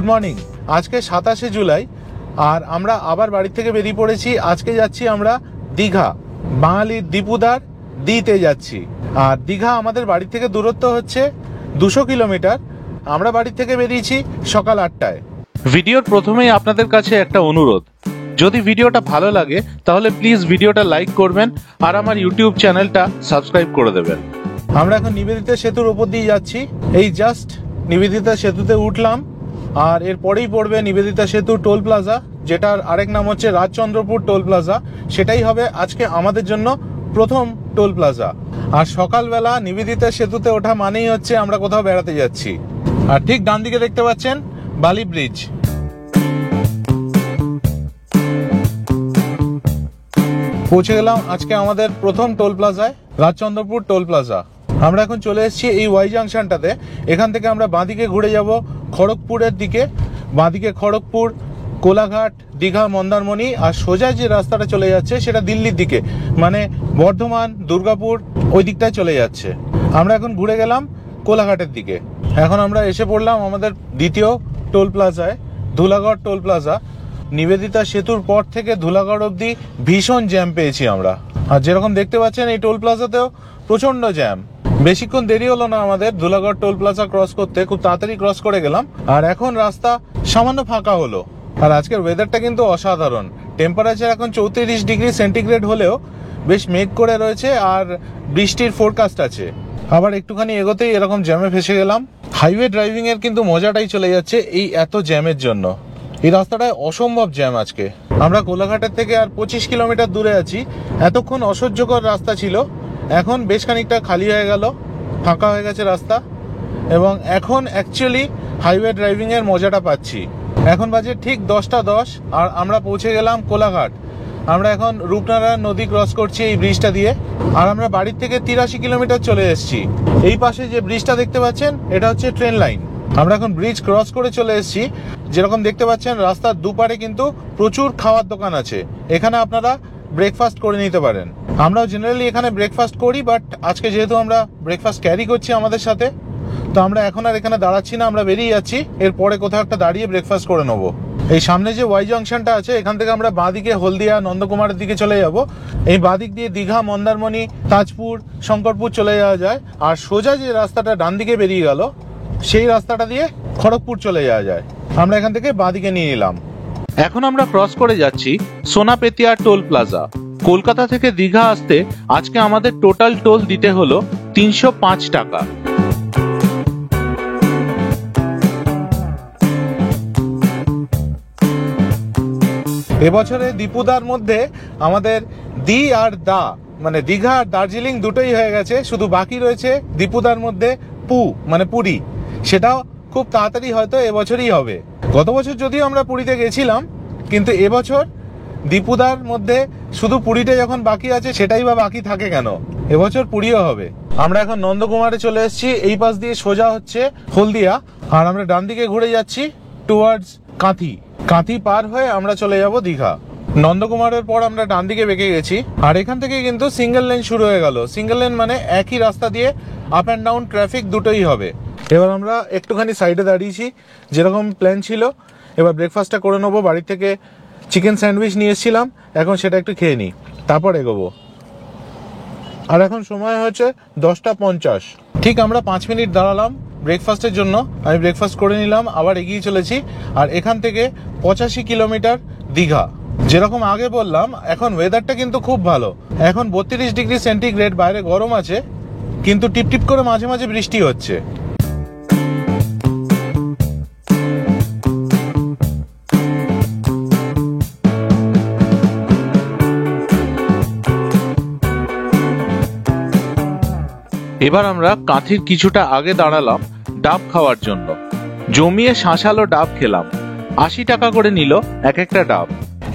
Good morning. আজকে 27শে জুলাই আর আমরা আবার বাড়ি থেকে বেরিয়ে পড়েছি। আজকে যাচ্ছি আমরা দীঘা, বাঙালির দীপুদার দিতে যাচ্ছি। আর দীঘা আমাদের বাড়ি থেকে দূরত্ব হচ্ছে 200 কিলোমিটার। আমরা বাড়ি থেকে বেরিয়েছি সকাল 8টায়। ভিডিওর প্রথমেই আপনাদের কাছে একটা অনুরোধ, যদি ভিডিওটা ভালো লাগে তাহলে প্লিজ ভিডিওটা লাইক করবেন আর আমার ইউটিউব চ্যানেলটা সাবস্ক্রাইব করে দেবেন। আমরা এখন নিবেদিতা সেতুর উপর দিয়ে যাচ্ছি। এই জাস্ট নিবেদিতা সেতুতে উঠলাম আর এরপরেই পড়বে নিবেদিতা সেতু টোল প্লাজা, যেটার আরেক নাম হচ্ছে রাজচন্দ্রপুর টোল প্লাজা। সেটাই হবে আজকে আমাদের জন্য প্রথম টোল প্লাজা। আর সকালবেলা নিবেদিতা সেতুতে ওঠা মানেই হচ্ছে আমরা কোথাও বেড়াতে যাচ্ছি। আর ঠিক ডান দিকে দেখতে পাচ্ছেন বালি ব্রিজ। পৌঁছে গেলাম আজকে আমাদের প্রথম টোল প্লাজায়, রাজচন্দ্রপুর টোল প্লাজা। আমরা এখন চলে এসেছি এই ওয়াই জাংশনটাতে। এখান থেকে আমরা বাঁদিকে ঘুরে যাব খড়গপুরের দিকে। বাঁদিকে খড়গপুর, কোলাঘাট, দীঘা, মন্দারমণি, আর সোজা যে রাস্তাটা চলে যাচ্ছে সেটা দিল্লির দিকে, মানে বর্ধমান, দুর্গাপুর, ওই দিকটায় চলে যাচ্ছে। আমরা এখন ঘুরে গেলাম কোলাঘাটের দিকে। এখন আমরা এসে পড়লাম আমাদের দ্বিতীয় টোল প্লাজায়, ধুলাগড় টোল প্লাজা। নিবেদিতা সেতুর পর থেকে ধুলাগড় অবধি ভীষণ জ্যাম পেয়েছি আমরা। আর যেরকম দেখতে পাচ্ছেন এই টোল প্লাজাতেও প্রচন্ড জ্যাম। বেশিক্ষণ দেরি হলো না আমাদের ধুলাগড় টোল প্লাজা ক্রস করতে, খুব তাড়াতাড়ি ক্রস করে গেলাম। আর এখন রাস্তা সামান্য ফাঁকা হলো। আর আজকের ওয়েদারটা কিন্তু অসাধারণ। টেম্পারেচার এখন 34 ডিগ্রি সেন্টিগ্রেড হলেও বেশ মেঘ করে রয়েছে আর বৃষ্টির ফোরকাস্ট আছে। আবার একটুখানি এগোতেই এরকম জ্যামে ফেসে গেলাম। হাইওয়ে ড্রাইভিং এর কিন্তু মজাটাই চলে যাচ্ছে এই এত জ্যামের জন্য। এই রাস্তাটায় অসম্ভব জ্যাম আজকে। আমরা কোলাঘাটের থেকে আর 25 কিলোমিটার দূরে আছি। এতক্ষণ অসহ্যকর রাস্তা ছিল, এখন বেশ খানিকটা খালি হয়ে গেল, ফাঁকা হয়ে গেছে রাস্তা। এবং এখন অ্যাকচুয়ালি হাইওয়ে ড্রাইভিং এর মজাটা পাচ্ছি। এখন বাজে ঠিক 10টা 10 আর আমরা পৌঁছে গেলাম কোলাঘাট। আমরা এখন রূপনারায়ণ নদী ক্রস করছি এই ব্রিজটা দিয়ে। আর আমরা বাড়ির থেকে 83 কিলোমিটার চলে এসেছি। এই পাশে যে ব্রিজটা দেখতে পাচ্ছেন এটা হচ্ছে ট্রেন লাইন। আমরা এখন ব্রিজ ক্রস করে চলে এসেছি। যেরকম দেখতে পাচ্ছেন রাস্তার দুপারে কিন্তু প্রচুর খাওয়ার দোকান আছে, এখানে আপনারা ব্রেকফাস্ট করে নিতে পারেন। আমরাও জেনারেলি এখানে ব্রেকফাস্ট করি, বাট আজকে যেহেতু আমরা ব্রেকফাস্ট ক্যারি করছি আমাদের সাথে, তো আমরা এখন আর এখানে দাঁড়াচ্ছি না, আমরা বেরিয়ে যাচ্ছি। এরপরে কোথাও একটা দাঁড়িয়ে ব্রেকফাস্ট করে নেবো। এই সামনে যে ওয়াই জাংশনটা আছে এখান থেকে আমরা বাঁদিকে হলদিয়া, নন্দকুমারের দিকে চলে যাব। এই বাঁদিক দিয়ে দীঘা, মন্দারমণি, তাজপুর, শঙ্করপুর চলে যাওয়া যায়। আর সোজা যে রাস্তাটা ডান দিকে বেরিয়ে গেল সেই রাস্তাটা দিয়ে খড়গপুর চলে যাওয়া যায়। আমরা এখান থেকে বাঁদিকে নিয়ে নিলাম। এখন আমরা ক্রস করে যাচ্ছি সোনাপেতিয়া টোল প্লাজা। কলকাতা থেকে দীঘা আসতে আজকে আমাদের টোটাল টোল দিতে হলো 305 টাকা। এবছরে দীপুদার মধ্যে আমাদের দি আর দা, মানে দীঘা আর দার্জিলিং দুটোই হয়ে গেছে। শুধু বাকি রয়েছে দীপুদার মধ্যে পু, মানে পুরী। সেটাও খুব তাড়াতাড়ি হয়তো এবছরই হবে। গত বছর যদিও আমরা পুরীতে গেছিলাম, কিন্তু এবছর দীপুদার মধ্যে শুধু পুরীটা যখন বাকি আছে সেটাই বা বাকি থাকে কেন, এবছর পুরীও হবে। আমরা এখন নন্দকুমারে চলে এসেছি। এই পাশ দিয়ে সোজা হচ্ছে হলদিয়া আর আমরা ডান দিকে ঘুরে যাচ্ছি টুয়ার্ডস কাঁথি। কাঁথি পার হয়ে আমরা চলে যাব দীঘা। নন্দকুমারের পর আমরা ডান দিকে বেঁকে গেছি আর এখান থেকে কিন্তু সিঙ্গেল লেন শুরু হয়ে গেল। সিঙ্গেল লেন মানে একই রাস্তা দিয়ে আপ অ্যান্ড ডাউন ট্রাফিক দুটোই হবে। এবার আমরা একটুখানি সাইডে দাঁড়িয়েছি, যেরকম প্ল্যান ছিল। এবার ব্রেকফাস্টটা করে নেবো। বাড়ি থেকে চিকেন স্যান্ডউইচ নিয়ে এসেছিলাম, এখন সেটা একটু খেয়ে নিই, তারপর এগোবো। আর এখন সময় হচ্ছে 10টা 50। ঠিক আমরা 5 মিনিট দাঁড়ালাম ব্রেকফাস্টের জন্য। আমি ব্রেকফাস্ট করে নিলাম, আবার এগিয়ে চলেছি। আর এখান থেকে 85 কিলোমিটার দীঘা। যেরকম আগে বললাম, এখন ওয়েদারটা কিন্তু খুব ভালো। এখন 32 ডিগ্রি সেন্টিগ্রেড, বাইরে গরম আছে, কিন্তু টিপটিপ করে মাঝে মাঝে বৃষ্টি হচ্ছে। এবার আমরা কাঁথির কিছুটা আগে দাঁড়ালাম ডাব খাওয়ার জন্য। জমিয়ে শাঁসালো ডাব খেলাম। 80 টাকা করে নিল এক একটা ডাব।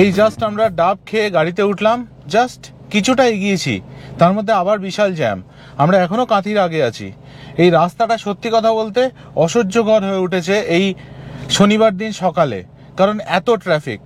এই জাস্ট আমরা ডাব খেয়ে গাড়িতে উঠলাম, জাস্ট কিছুটা এগিয়েছি, তার মধ্যে আবার বিশাল জ্যাম। আমরা এখনো কাঁথির আগে আছি। এই রাস্তাটা সত্যি কথা বলতে অসহ্যকর হয়ে উঠেছে এই শনিবার দিন সকালে, কারণ এত ট্রাফিক।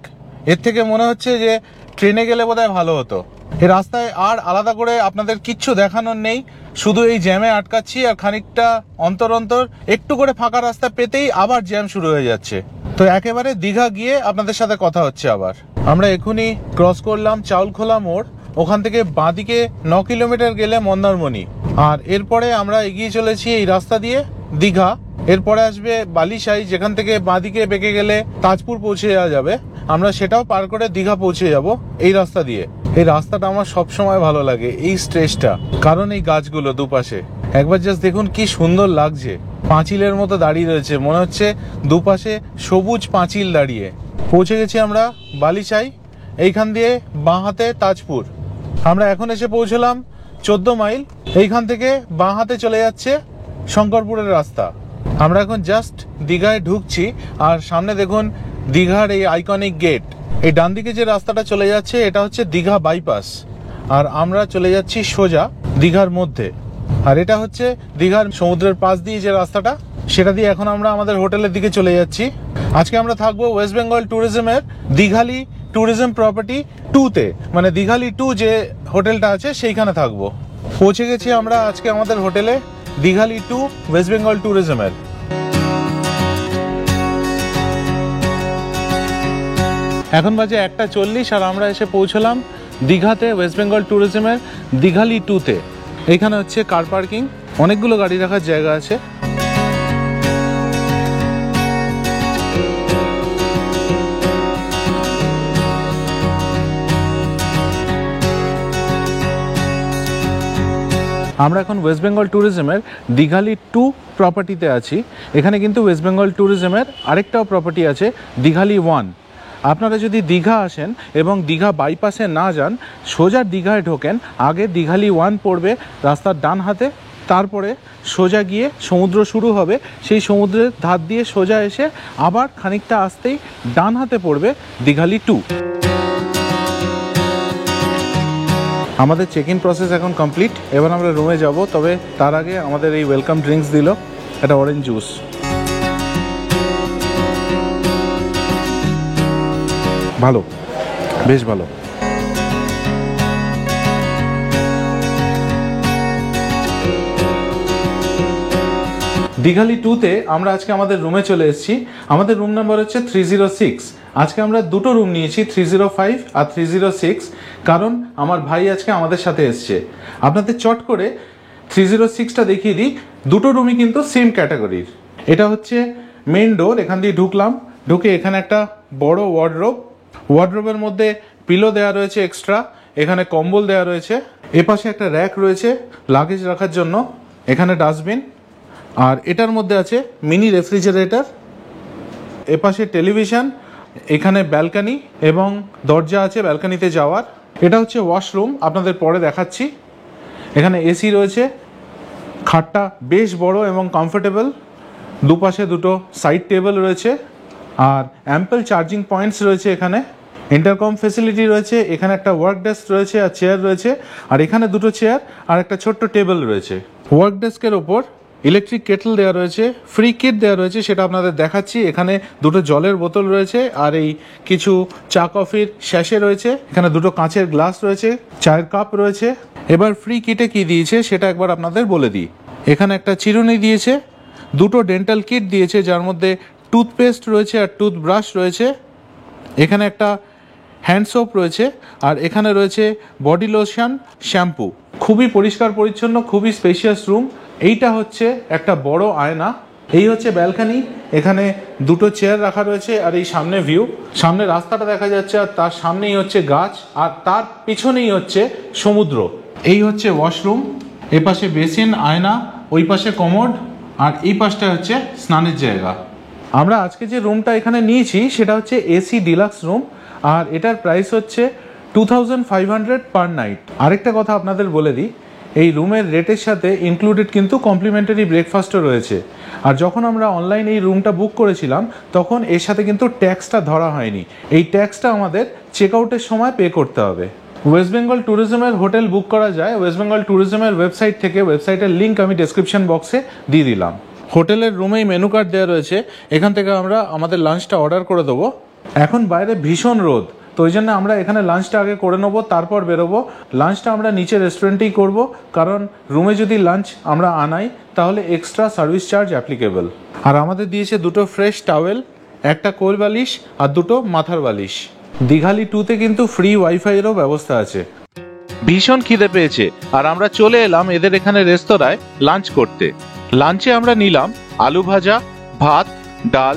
এর থেকে মনে হচ্ছে যে ট্রেনে গেলে বোধহয় ভালো হতো। এই রাস্তায় আর আলাদা করে আপনাদের কিচ্ছু দেখানোর নেই, শুধু এই জ্যামে আটকাচ্ছি। আর খানিকটা অন্তর অন্তর একটু করে ফাঁকা রাস্তা পেতেই আবার জ্যাম শুরু হয়ে যাচ্ছে। তো একেবারে দীঘা গিয়ে আপনাদের সাথে কথা হচ্ছে আবার। আমরা এখনই ক্রস করলাম চাউলখোলা মোড়, ওখান থেকে বাঁদিকে 9 কিলোমিটার গেলে মন্দারমণি, আর এরপরে আমরা এগিয়ে চলেছি এই রাস্তা দিয়ে দীঘা। এরপরে আসবে বালিশাই, যেখান থেকে বাঁদিকে বেঁকে গেলে তাজপুর পৌঁছে যাওয়া যাবে। আমরা সেটাও পার করে দীঘা পৌঁছে যাব এই রাস্তা দিয়ে। এই রাস্তাটা আমার সবসময় ভালো লাগে, এই স্ট্রেচটা, কারণ এই গাছগুলো দুপাশে একবার জাস্ট দেখুন কি সুন্দর লাগছে। পাঁচিলের মতো দাঁড়িয়ে রয়েছে, মনে হচ্ছে দুপাশে সবুজ পাঁচিল দাঁড়িয়ে। পৌঁছে গেছি আমরা বালিশাই, এইখান দিয়ে বাঁ হাতে তাজপুর। আমরা এখন এসে পৌঁছলাম 14 মাইল। এইখান থেকে বাঁ হাতে চলে যাচ্ছে শঙ্করপুরের রাস্তা। আমরা এখন জাস্ট দীঘায় ঢুকছি, আর সামনে দেখুন দীঘার এই আইকনিক গেট। এই ডান দিকে যে রাস্তাটা চলে যাচ্ছে এটা হচ্ছে দীঘা বাইপাস, আর আমরা চলে যাচ্ছি সোজা দীঘার মধ্যে। আর এটা হচ্ছে দীঘার সমুদ্রের পাশ দিয়ে যে রাস্তাটা, সেটা দিয়ে এখন আমরা আমাদের হোটেলের দিকে চলে যাচ্ছি। আজকে আমরা থাকবো ওয়েস্ট বেঙ্গল ট্যুরিজমের দীঘালি ট্যুরিজম প্রপার্টি 2-তে, মানে দীঘালি 2 যে হোটেলটা আছে সেইখানে থাকবো। পৌঁছে গেছি আমরা আজকে আমাদের হোটেলে, দীঘালি 2 ওয়েস্ট বেঙ্গল ট্যুরিজমের। এখন বাজে 1:40 আর আমরা এসে পৌঁছলাম দীঘাতে ওয়েস্ট বেঙ্গল ট্যুরিজমের দীঘালি 2-তে। এখানে হচ্ছে কার পার্কিং, অনেকগুলো গাড়ি রাখার জায়গা আছে। আমরা এখন ওয়েস্ট বেঙ্গল ট্যুরিজমের দীঘালি 2 প্রপার্টিতে আছি। এখানে কিন্তু ওয়েস্ট বেঙ্গল ট্যুরিজমের আরেকটাও প্রপার্টি আছে, দীঘালি 1। আপনারা যদি দীঘা আসেন এবং দীঘা বাইপাসে না যান, সোজা দীঘায় ঢোকেন, আগে দীঘালি 1 পড়বে রাস্তার ডান হাতে, তারপরে সোজা গিয়ে সমুদ্র শুরু হবে, সেই সমুদ্রের ধার দিয়ে সোজা এসে আবার খানিকটা আসতেই ডান হাতে পড়বে দীঘালি 2। আমাদের চেক ইন প্রসেস এখন কমপ্লিট, এবার আমরা রুমে যাব। তবে তার আগে আমাদের এই ওয়েলকাম ড্রিঙ্কস দিল, এটা অরেঞ্জ জুস। ভালো, বেশ ভালো। দীঘালি 2-তে আমরা আজকে আমাদের রুমে চলে এসেছি। আমাদের রুম নাম্বার হচ্ছে 306। আজকে আমরা দুটো রুম নিয়েছি, 305 আর 306, কারণ আমার ভাই আজকে আমাদের সাথে এসছে। আপনাদের চট করে 306টা দেখিয়ে দিই। দুটো রুমই কিন্তু সেম ক্যাটাগরির। এটা হচ্ছে মেন ডোর, এখান দিয়ে ঢুকলাম, ঢুকে এখানে একটা বড় ওয়ার্ডরোবের মধ্যে পিলো দেওয়া রয়েছে এক্সট্রা, এখানে কম্বল দেওয়া রয়েছে, এপাশে একটা র্যাক রয়েছে লাগেজ রাখার জন্য, এখানে ডাস্টবিন, আর এটার মধ্যে আছে মিনি রেফ্রিজারেটর, এপাশে টেলিভিশন, এখানে ব্যালকনি এবং দরজা আছে ব্যালকনিতে যাওয়ার। এটা হচ্ছে ওয়াশরুম, আপনাদের পরে দেখাচ্ছি। এখানে এসি রয়েছে, খাটটা বেশ বড় এবং কমফোর্টেবল, দুপাশে দুটো সাইড টেবিল রয়েছে, আর অ্যাম্পল চার্জিং পয়েন্টস রয়েছে। এখানে ইন্টারকম ফেসিলিটি রয়েছে, এখানে একটা ওয়ার্ক ডেস্ক রয়েছে আর চেয়ার রয়েছে, আর এখানে দুটো চেয়ার আর একটা ছোট্ট টেবিল রয়েছে। ওয়ার্ক ডেস্কের ওপর ইলেকট্রিক কেটল দেওয়া রয়েছে, ফ্রি কিট দেওয়া রয়েছে, সেটা আপনাদের দেখাচ্ছি। এখানে দুটো জলের বোতল রয়েছে, আর এই কিছু চা কফির শ্যাশে রয়েছে, এখানে দুটো কাঁচের গ্লাস রয়েছে, চায়ের কাপ রয়েছে। এবার ফ্রি কিটে কি দিয়েছে সেটা একবার আপনাদের বলে দিই। এখানে একটা চিরুনি দিয়েছে, দুটো ডেন্টাল কিট দিয়েছে, যার মধ্যে টুথপেস্ট রয়েছে আর টুথব্রাশ রয়েছে, এখানে একটা হ্যান্ড সোপ রয়েছে, আর এখানে রয়েছে বডি লোশন, শ্যাম্পু। খুবই পরিষ্কার পরিচ্ছন্ন, খুবই স্পেশিয়াস রুম। এইটা হচ্ছে একটা বড় আয়না, এই হচ্ছে ব্যালকনি, এখানে দুটো চেয়ার রাখা রয়েছে, আর এই সামনে ভিউ, সামনে রাস্তাটা দেখা যাচ্ছে, আর তার সামনেই হচ্ছে গাছ, আর তার পিছনেই হচ্ছে সমুদ্র। এই হচ্ছে ওয়াশরুম, এ পাশে বেসিন, আয়না, ওই পাশে কমোড, আর এই পাশটা হচ্ছে স্নানের জায়গা। আমরা আজকে যে রুমটা এখানে নিয়েছি সেটা হচ্ছে এসি ডিলাক্স রুম, আর এটার প্রাইস হচ্ছে 2500 পার নাইট। আরেকটা কথা আপনাদের বলে দিই, এই রুমের রেটের সাথে ইনক্লুডেড কিন্তু কমপ্লিমেন্টারি ব্রেকফাস্টও রয়েছে। আর যখন আমরা অনলাইন এই রুমটা বুক করেছিলাম তখন এর সাথে কিন্তু ট্যাক্সটা ধরা হয়নি, এই ট্যাক্সটা আমাদের চেক আউটের সময় পে করতে হবে। ওয়েস্ট বেঙ্গল ট্যুরিজমের হোটেল বুক করা যায় ওয়েস্ট বেঙ্গল ট্যুরিজমের ওয়েবসাইট থেকে, ওয়েবসাইটের লিঙ্ক আমি ডেসক্রিপশন বক্সে দিয়ে দিলাম। হোটেলের রুমেই মেনু কার্ড দেওয়া রয়েছে, এখান থেকে আমরা আমাদের লাঞ্চটা অর্ডার করে দেবো। এখন বাইরে ভীষণ রোদ, তো ওই জন্য আমরা এখানে লাঞ্চটা আগে করে নেবো, তারপর বেরোবো। লাঞ্চটা আমরা নিচে রেস্টুরেন্টেই করব, কারণ রুমে যদি লাঞ্চ আমরা আনাই তাহলে এক্সট্রা সার্ভিস চার্জ অ্যাপ্লিকেবল। আর আমাদের দিয়েছে দুটো ফ্রেশ টাওয়েল, একটা কোল বালিশ আর দুটো মাথার বালিশ। দীঘালি 2-তে কিন্তু ফ্রি ওয়াইফাইয়েরও ব্যবস্থা আছে। ভীষণ খিদে পেয়েছে আর আমরা চলে এলাম এদের এখানে রেস্তোরাঁয় লাঞ্চ করতে। লাঞ্চে আমরা নিলাম আলু ভাজা, ভাত, ডাল,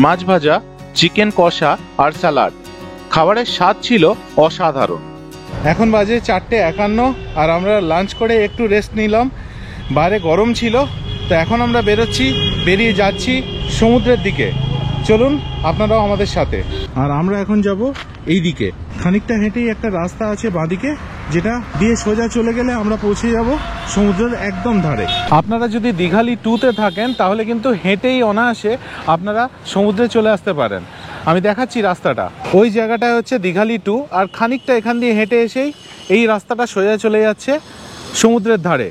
মাছ ভাজা, চিকেন কষা আর স্যালাড। খাবারের স্বাদ ছিল অসাধারণ। এখন বাজে 4:51 আর আমরা লাঞ্চ করে একটু রেস্ট নিলাম। বাইরে গরম ছিল, তো এখন আমরা বেরিয়ে যাচ্ছি সমুদ্রের দিকে। চলুন আপনারাও আমাদের সাথে। আর আমরা এখন যাব এই দিকে, খানিকটা হেঁটেই একটা রাস্তা আছে বাঁদিকে, যেটা দিয়ে সোজা চলে গেলে আমরা পৌঁছে যাব সমুদ্রের একদম ধারে। আপনারা যদি দীঘালি 2-তে থাকেন তাহলে কিন্তু হেঁটেই অনায়াসে আপনারা সমুদ্রে চলে আসতে পারেন। আমি দেখাচ্ছি রাস্তাটা। ওই জায়গাটায় হচ্ছে দীঘালি 2, আর খানিকটা এখান দিয়ে হেঁটে এসেই এই রাস্তাটা সোজা চলে যাচ্ছে সমুদ্রের ধারে।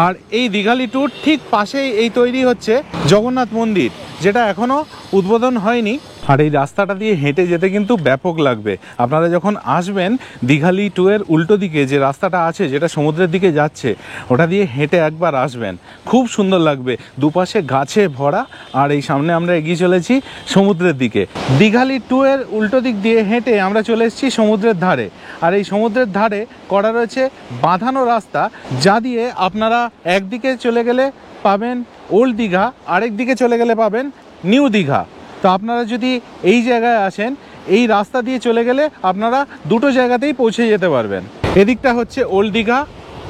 আর এই দীঘালি 2-র ঠিক পাশেই এই তৈরি হচ্ছে জগন্নাথ মন্দির, যেটা এখনো উদ্বোধন হয়নি। আর এই রাস্তাটা দিয়ে হেঁটে যেতে কিন্তু ব্যাপক লাগবে। আপনারা যখন আসবেন দীঘালি 2-এর উল্টো দিকে যে রাস্তাটা আছে, যেটা সমুদ্রের দিকে যাচ্ছে, ওটা দিয়ে হেঁটে একবার আসবেন, খুব সুন্দর লাগবে। দুপাশে গাছে ভরা, আর এই সামনে আমরা এগিয়ে চলেছি সমুদ্রের দিকে। দীঘালি 2-এর উল্টো দিক দিয়ে হেঁটে আমরা চলে এসেছি সমুদ্রের ধারে। আর এই সমুদ্রের ধারে করা রয়েছে বাঁধানো রাস্তা, যা দিয়ে আপনারা একদিকে চলে গেলে পাবেন ওল্ড দীঘা, আরেক দিকে চলে গেলে পাবেন নিউ দীঘা। তো আপনারা যদি এই জায়গায় আসেন, এই রাস্তা দিয়ে চলে গেলে আপনারা দুটো জায়গাতেই পৌঁছে যেতে পারবেন। এদিকটা হচ্ছে ওল্ড দীঘা,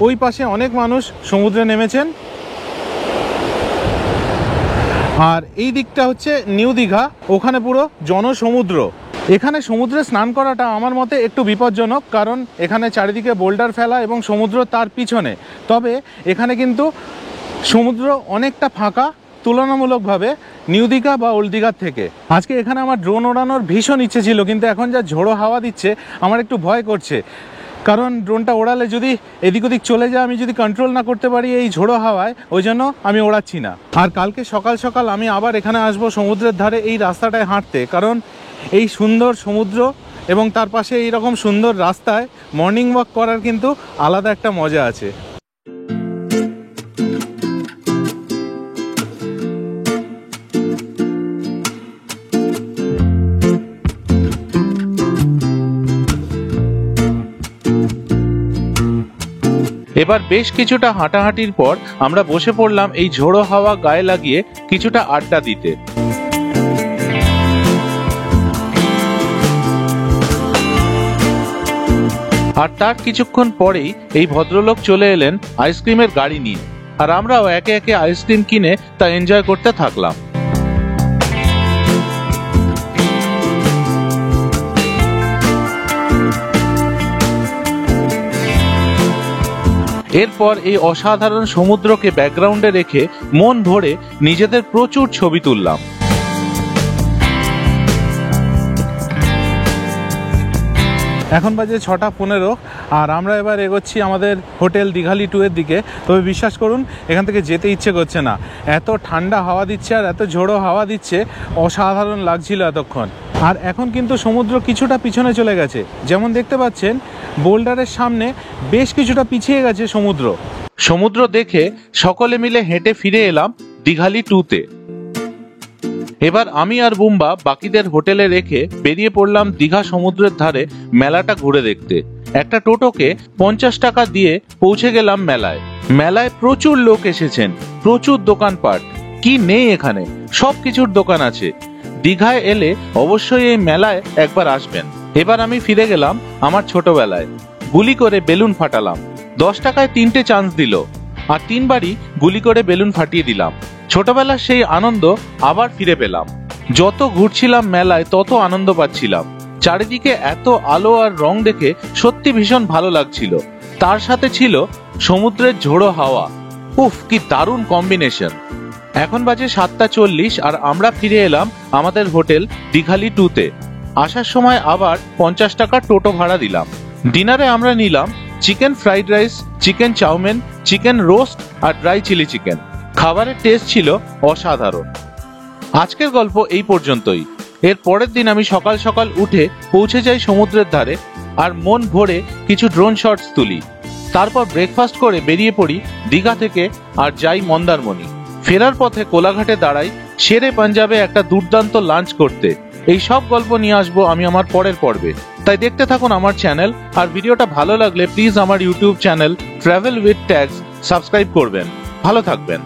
ওই পাশে অনেক মানুষ সমুদ্রে নেমেছেন। আর এই দিকটা হচ্ছে নিউ দীঘা, ওখানে পুরো জনসমুদ্র। এখানে সমুদ্রে স্নান করাটা আমার মতে একটু বিপজ্জনক, কারণ এখানে চারিদিকে বোল্ডার ফেলা এবং সমুদ্র তার পিছনে। তবে এখানে কিন্তু সমুদ্র অনেকটা ফাঁকা তুলনামূলকভাবে নিউ দীঘা বা ওল্ড দীঘার থেকে। আজকে এখানে আমার ড্রোন ওড়ানোর ভীষণ ইচ্ছে ছিল, কিন্তু এখন যা ঝোড়ো হাওয়া দিচ্ছে আমার একটু ভয় করছে, কারণ ড্রোনটা ওড়ালে যদি এদিক ওদিক চলে যায়, আমি যদি কন্ট্রোল না করতে পারি এই ঝোড়ো হাওয়ায়, ওই জন্য আমি ওড়াচ্ছি না। আর কালকে সকাল সকাল আমি আবার এখানে আসবো সমুদ্রের ধারে এই রাস্তাটায় হাঁটতে, কারণ এই সুন্দর সমুদ্র এবং তার পাশে এইরকম সুন্দর রাস্তায় মর্নিং ওয়াক করার কিন্তু আলাদা একটা মজা আছে। এবার বেশ কিছুটা হাঁটাহাঁটির পর আমরা বসে পড়লাম এই ঝোড়ো হাওয়া গায়ে লাগিয়ে কিছুটা আড্ডা দিতে। আর তার কিছুক্ষণ পরেই এই ভদ্রলোক চলে এলেন আইসক্রিমের গাড়ি নিয়ে, আর আমরাও একে একে আইসক্রিম কিনে তা এনজয় করতে থাকলাম। এরপর এই অসাধারণ সমুদ্রকে ব্যাকগ্রাউন্ডে রেখে মন ভরে নিজেদের প্রচুর ছবি তুললাম। এখন বাজে 6:15 আর আমরা এবার এগোচ্ছি আমাদের হোটেল দীঘালি 2-এর দিকে। তবে বিশ্বাস করুন, এখান থেকে যেতে ইচ্ছে করছে না, এত ঠান্ডা হাওয়া দিচ্ছে আর এত ঝোড়ো হাওয়া দিচ্ছে, অসাধারণ লাগছিল এতক্ষণ। আর এখন কিন্তু সমুদ্র কিছুটা পিছনে চলে গেছে, যেমন দেখতে পাচ্ছেন বোল্ডারের সামনে বেশ কিছুটা পিছিয়ে গেছে সমুদ্র। সমুদ্র দেখে সকলে মিলে হেঁটে ফিরে এলাম দীঘালি 2-তে। এবার আমি আর বুম্বা বাকিদের হোটেলে রেখে বেরিয়ে পড়লাম দীঘা সমুদ্রের ধারে মেলাটা ঘুরে দেখতে। একটা টোটোকে 50 টাকা দিয়ে পৌঁছে গেলাম মেলায়। মেলায় প্রচুর লোক এসেছেন, প্রচুর দোকানপাট, কি নেই এখানে, সবকিছুর দোকান আছে। দীঘায় এলে অবশ্যই এই মেলায় একবার আসবেন। এবার আমি ফিরে গেলাম আমার ছোটবেলায়। গুলি করে বেলুন ফাটালাম, 10 টাকায় 3টে চান্স দিল, আর 3 বারই গুলি করে বেলুন ফাটিয়ে দিলাম। ছোটবেলার সেই আনন্দ আবার ফিরে পেলাম। যত ঘুরছিলাম মেলায় তত আনন্দ পাচ্ছিলাম। চারিদিকে এত আলো আর রং দেখে সত্যি ভীষণ ভালো লাগছিল। তার সাথে ছিল সমুদ্রের ঝোড়ো হাওয়া। উফ, কি দারুণ কম্বিনেশন। এখন বাজে 7:40 আর আমরা ফিরে এলাম আমাদের হোটেল দীঘালি 2-তে। আসার সময় আবার 50 টাকা টোটো ভাড়া দিলাম। ডিনারে আমরা নিলাম chicken fried rice, chicken chowmein, chicken roast আর ড্রাই চিলি চিকেন। খাবারের টেস্ট ছিল অসাধারণ। আজকের গল্প এই পর্যন্তই। এর পরের দিন আমি সকাল সকাল উঠে পৌঁছে যাই সমুদ্রের ধারে আর মন ভরে কিছু ড্রোন শটস তুলি। তারপর ব্রেকফাস্ট করে বেরিয়ে পড়ি দীঘা থেকে আর যাই মন্দারমণি। ফেরার পথে কোলাঘাটে দাঁড়াই শেরে পাঞ্জাবে একটা দুর্দান্ত লাঞ্চ করতে। এই সব গল্প নিয়ে আসবো আমি আমার পরের পর্বে, তাই দেখতে থাকুন আমার চ্যানেল। আর ভিডিওটা ভালো লাগলে প্লিজ আমার YouTube channel travel with tags subscribe করবেন। ভালো থাকবেন।